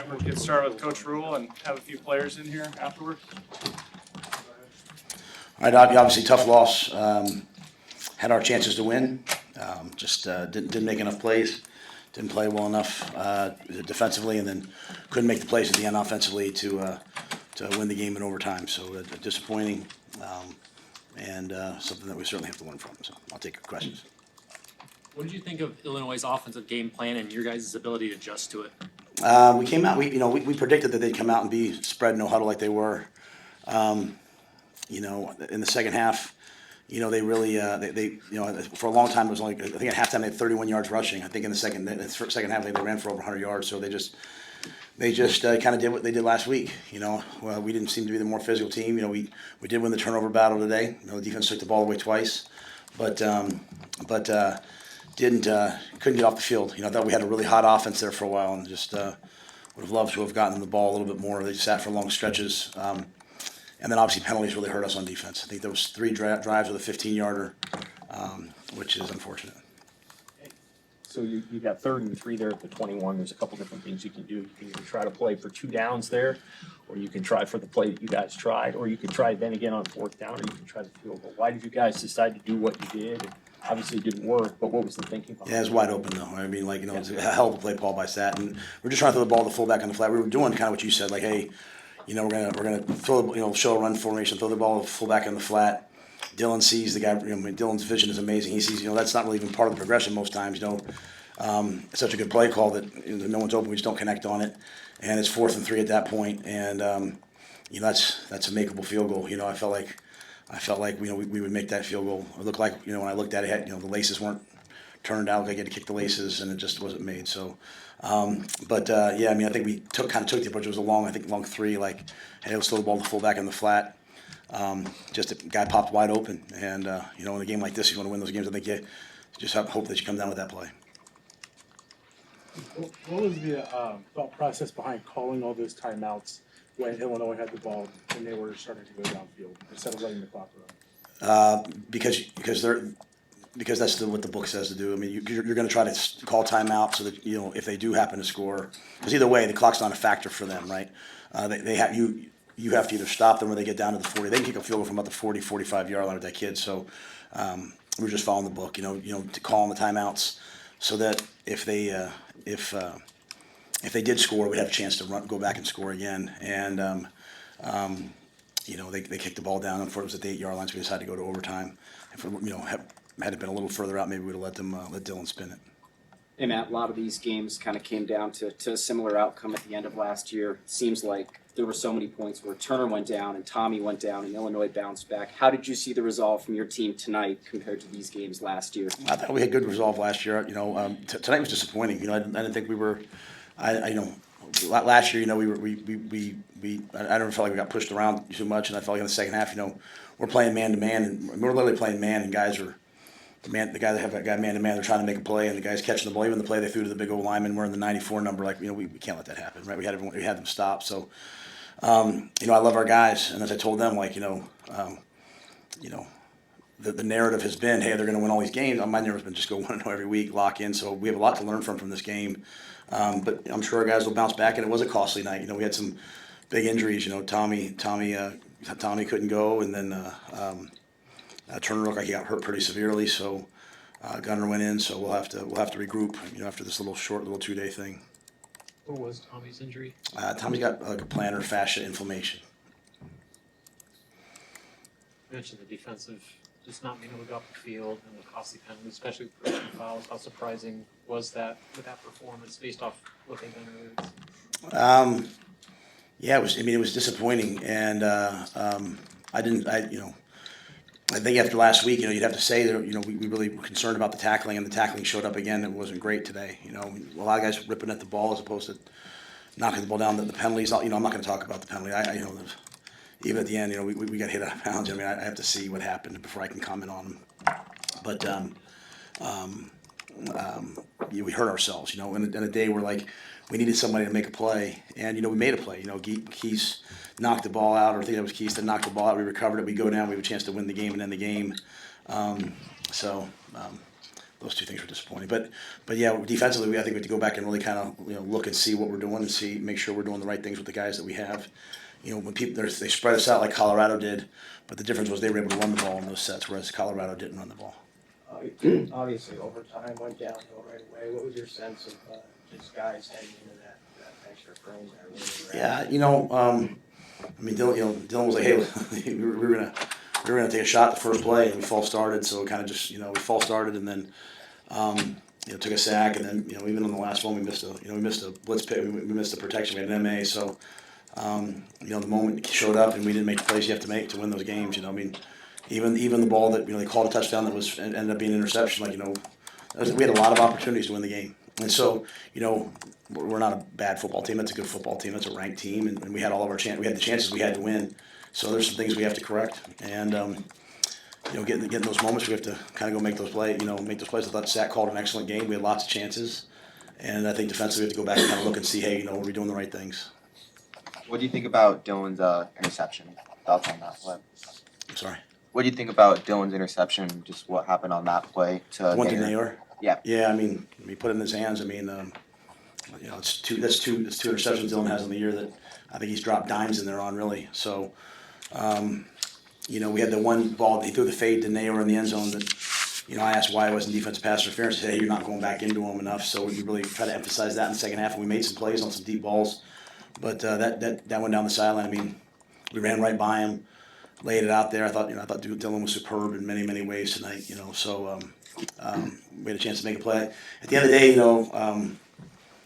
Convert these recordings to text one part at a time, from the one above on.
We'll get started with Coach Rhule and have a few players in here afterwards. All right, obviously tough loss. Had our chances to win. Just didn't make enough plays. Didn't play well enough defensively, and then couldn't make the plays at the end offensively to win the game in overtime. So disappointing, and something that we certainly have to learn from. So I'll take your questions. What did you think of Illinois' offensive game plan and your guys' ability to adjust to it? We came out. We predicted that they'd come out and be spread no huddle like they were. In the second half, they really for a long time it was only, I think at halftime they had 31 yards rushing. I think in the second half they ran for over 100 yards. So they just kind of did what they did last week. Well, we didn't seem to be the more physical team. We did win the turnover battle today. The defense took the ball away twice, but couldn't get off the field. I thought we had a really hot offense there for a while, and just would have loved to have gotten the ball a little bit more. They just sat for long stretches. And then obviously penalties really hurt us on defense. I think there was 3 drives with a 15-yarder, which is unfortunate. So you got 3rd and 3 there at the 21. There's a couple different things you can do. You can either try to play for 2 downs there, or you can try for the play that you guys tried, or you can try then again on 4th down, or you can try the field goal. Why did you guys decide to do what you did? Obviously it didn't work, but what was the thinking behind it? Yeah, it was wide open though. I mean, it was a hell of a play call by Sat, and we're just trying to throw the ball to the fullback on the flat. We were doing kind of what you said, like, hey, we're gonna throw, show a run formation, throw the ball to the fullback on the flat. Dylan sees the guy. Dylan's vision is amazing. He sees, that's not really even part of the progression most times. It's such a good play call that no one's open. We just don't connect on it, and it's 4th and 3 at that point, and that's a makeable field goal. I felt like we would make that field goal. It looked like when I looked at it, the laces weren't turned out. I had to kick the laces, and it just wasn't made. So, I think we took the approach. It was a long 3. Like, hey, let's throw the ball to the fullback in the flat. Just a guy popped wide open, and in a game like this, you want to win those games. I think you just hope that you come down with that play. What was the thought process behind calling all those timeouts when Illinois had the ball and they were starting to go downfield instead of letting the clock run? Because that's what the book says to do. I mean, you're going to try to call timeout so that if they do happen to score, because either way the clock's not a factor for them, right? You have to either stop them or they get down to the 40. They can kick a field goal from about the 40, 45-yard line with that kid. So we're just following the book, to call on the timeouts so that if they did score, we'd have a chance to go back and score again. And they kicked the ball down. Unfortunately, it was at the 8-yard line, so we decided to go to overtime. If had it been a little further out, maybe we'd have let Dylan spin it. Hey Matt, a lot of these games kind of came down to a similar outcome at the end of last year. It seems like there were so many points where Turner went down and Tommy went down and Illinois bounced back. How did you see the resolve from your team tonight compared to these games last year? I thought we had good resolve last year. Tonight was disappointing. I didn't think we were. Last year, I never felt like we got pushed around too much, and I felt like in the second half, we're playing man to man, and we're literally playing man, and guys are. The guys that have that guy man to man, they're trying to make a play, and the guy's catching the ball. Even the play they threw to the big old lineman, we're in the 94 number. We can't let that happen, right? We had them stopped. So, I love our guys, and as I told them, the narrative has been, hey, they're going to win all these games. My narrative's been just go 1-0 every week, lock in. So we have a lot to learn from this game, but I'm sure our guys will bounce back. And it was a costly night. We had some big injuries. Tommy couldn't go, and then. Turner looked like he got hurt pretty severely, so Gunner went in. So we'll have to regroup, after this little 2-day thing. What was Tommy's injury? Tommy's got a plantar fascia inflammation. You mentioned the defensive just not being able to go up the field and the costly penalties, especially with personal fouls. How surprising was that with that performance based off what they've done? Yeah, it was disappointing, and I think after last week, you'd have to say that, we really were concerned about the tackling, and the tackling showed up again. It wasn't great today. A lot of guys ripping at the ball as opposed to knocking the ball down. The penalties, I'm not going to talk about the penalty. Even at the end, we got hit out of bounds. I have to see what happened before I can comment on them. But we hurt ourselves, in a day where we needed somebody to make a play, and we made a play. Keys knocked the ball out, or I think that was Keys that knocked the ball out. We recovered it. We go down. We have a chance to win the game and end the game. those two things were disappointing. But yeah, defensively, I think we have to go back and really kind of look and see what we're doing and make sure we're doing the right things with the guys that we have. When they spread us out like Colorado did, but the difference was they were able to run the ball in those sets, whereas Colorado didn't run the ball. Obviously, overtime went downhill right away. What was your sense of just guys heading into that extra frame there? Yeah, I mean, Dylan was like, "Hey, we were gonna take a shot the first play, and we false started, so it kind of just, we false started, and then, took a sack, and then, even on the last one, we missed a blitz pick, we missed a protection, we had an MA, so, the moment it showed up, and we didn't make the plays you have to make to win those games, I mean, even the ball that they called a touchdown that ended up being an interception, we had a lot of opportunities to win the game, and so, we're not a bad football team. That's a good football team. That's a ranked team, and we had all of our we had the chances we had to win. So there's some things we have to correct, and getting those moments, we have to kind of go make those plays. I thought Sack called an excellent game. We had lots of chances, and I think defensively we have to go back and kind of look and see, hey, are we doing the right things? What do you think about Dylan's interception? Thoughts on that play? I'm sorry. What do you think about Dylan's interception? Just what happened on that play to One to Nair? Nair. Yeah. Yeah, I mean, he put it in his hands. I mean, it's two interceptions Dylan has in the year that I think he's dropped dimes in there on, really. So, we had the one ball, he threw the fade to Nair in the end zone that, I asked why it wasn't defensive pass interference. He said, hey, you're not going back into him enough. So we really try to emphasize that in the second half, and we made some plays on some deep balls. But that went down the sideline. I mean, we ran right by him, laid it out there. I thought Dylan was superb in many, many ways tonight, so we had a chance to make a play. At the end of the day,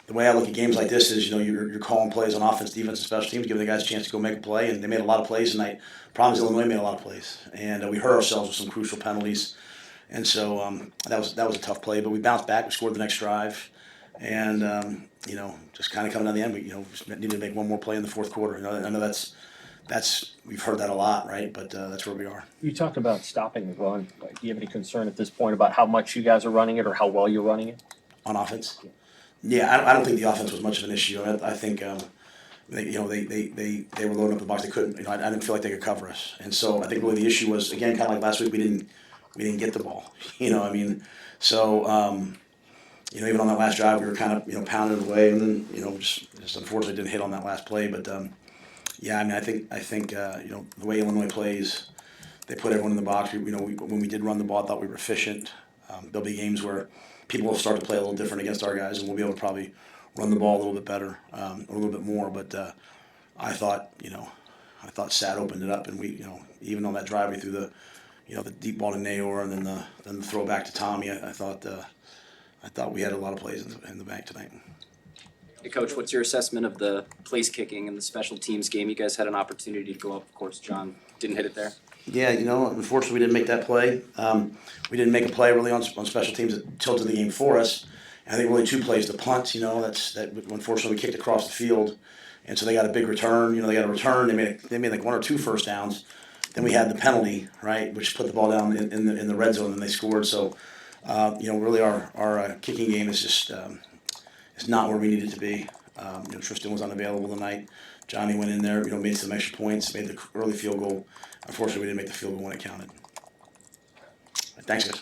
the way I look at games like this is, you're calling plays on offense, defense, and special teams, giving the guys a chance to go make a play, and they made a lot of plays tonight. Problem is Illinois made a lot of plays, and we hurt ourselves with some crucial penalties, and so that was a tough play. But we bounced back, we scored the next drive, and just kind of coming down the end, we just needed to make one more play in the fourth quarter. I know that's we've heard that a lot, right? But that's where we are. You talked about stopping the run. Do you have any concern at this point about how much you guys are running it or how well you're running it? On offense? Yeah, I don't think the offense was much of an issue. I think they were loading up the box. They couldn't. I didn't feel like they could cover us, and so I think really the issue was, again, kind of like last week, we didn't get the ball. So even on that last drive, we were kind of pounding away, and then just unfortunately didn't hit on that last play. But yeah, I mean, I think the way Illinois plays, they put everyone in the box. When we did run the ball, I thought we were efficient. There'll be games where people will start to play a little different against our guys, and we'll be able to probably run the ball a little bit better, a little bit more. But I thought Sat opened it up, and we, even on that drive, we threw the deep ball to Nayor, and then the throw back to Tommy. I thought we had a lot of plays in the bank tonight. Hey, Coach, what's your assessment of the place kicking in the special teams game? You guys had an opportunity to go up. Of course, John didn't hit it there. Yeah, unfortunately we didn't make that play. We didn't make a play really on special teams that tilted the game for us. And I think really two plays, the punt, unfortunately we kicked across the field. And so they got a big return, they got a return, they made like one or two first downs. Then we had the penalty, right, which put the ball down in the red zone and they scored. So, really our kicking game is just it's not where we need it to be. Tristan was unavailable tonight. Johnny went in there, made some extra points, made the early field goal. Unfortunately, we didn't make the field goal when it counted. Thanks, guys.